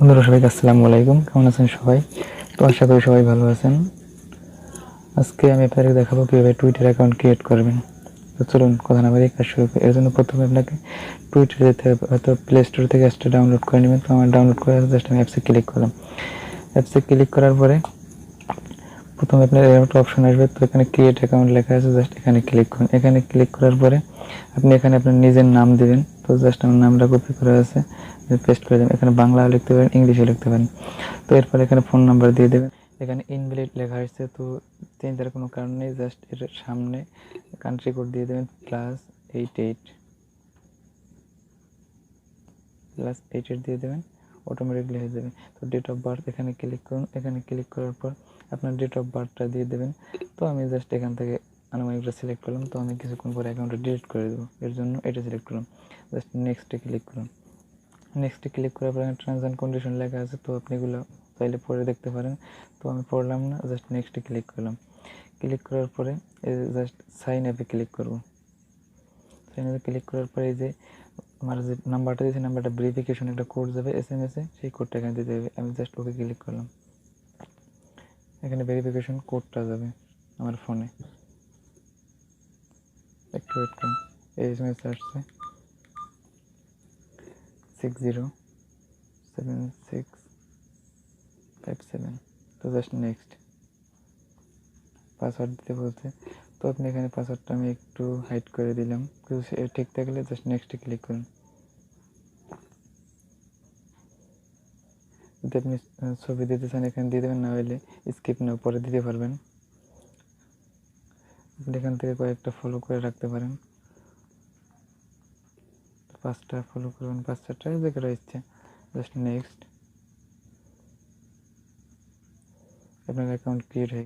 বন্ধুরা সবাইকে আসসালামু আলাইকুম। কেমন আছেন সবাই? তো আশা করি সবাই ভালো আছেন। আজকে আমি আপনাদের দেখাবো কীভাবে টুইটার অ্যাকাউন্ট ক্রিয়েট করবেন। তো চলুন কথা না বাড়িয়ে কাজ শুরু করি। এর জন্য প্রথমে আপনাকে টুইটারে যেতে হবে, হয়তো প্লে স্টোর থেকে অ্যাপসটা ডাউনলোড করে নেবেন। তো আমার ডাউনলোড করে জাস্ট আমি অ্যাপসে ক্লিক করলাম। অ্যাপসে ক্লিক করার পরে প্রথমে আপনার এরকম একটা অপশন আসবে। তো এখানে ক্রিয়েট অ্যাকাউন্ট লেখা আছে, জাস্ট এখানে ক্লিক করুন। এখানে ক্লিক করার পরে আপনি এখানে আপনার নিজের নাম দেবেন। তো জাস্ট আমার নামটা কপি করা আছে, পেস্ট করে দেবেন। এখানে বাংলাও লিখতে পারেন, ইংলিশও লিখতে পারেন। তো এরপর এখানে ফোন নাম্বার দিয়ে দেবেন। এখানে ইনভ্যালিড লেখা আসছে, তো চেঞ্জের কোনো কারণ নেই। জাস্ট এর সামনে কান্ট্রি কোড দিয়ে দেবেন +88 দিয়ে দেবেন, অটোমেটিকলি হয়ে যাবে। তো ডেট অফ বার্থ এখানে ক্লিক করুন। এখানে ক্লিক করার পর আপনার ডেট অফ বার্থটা দিয়ে দেবেন। তো আমি জাস্ট এখান থেকে আনুমানিকটা সিলেক্ট করলাম। তো আমি কিছুক্ষণ পরে অ্যাকাউন্টটা ডিলিট করে দেবো, এর জন্য এটা সিলেক্ট করলাম। জাস্ট নেক্সটে ক্লিক করুন। নেক্সটে ক্লিক করার পর টার্মস অ্যান্ড কন্ডিশন লেখা আছে, তো আপনি এগুলো চাইলে পরে দেখতে পারেন। তো আমি পড়লাম না, জাস্ট নেক্সটে ক্লিক করলাম। ক্লিক করার পরে জাস্ট সাইন অ্যাপে ক্লিক করব। সাইন অ্যাপে ক্লিক করার পরে এই যে আমার যে নাম্বারটা দিয়েছে, নাম্বারটা ভেরিফিকেশন একটা কোড যাবে SMS-এ, সেই কোডটা এখানে দিতে হবে। আমি জাস্ট ওকে ক্লিক করলাম। এখানে ভেরিফিকেশন কোডটা যাবে আমার ফোনে। একটু ওয়েট করুন, এই SMS আসছে 607657। তো জাস্ট নেক্সট। পাসওয়ার্ড দিতে বলছে, তো আপনি এখানে পাসওয়ার্ডটা আমি একটু হাইড করে দিলাম। কিন্তু ঠিক থাকলে জাস্ট নেক্সটে ক্লিক করুন। যদি আপনি ছবি দিতে চান এখানে দিয়ে দেবেন, না হলে স্কিপ নাও, পরে দিতে পারবেন। আপনি এখান থেকে কয়েকটা ফলো করে রাখতে পারেন। 5টা ফলো করবেন, 5-4টা যে করা ইচ্ছে। Just next. আপনার অ্যাকাউন্ট ক্রিয়েট হয়ে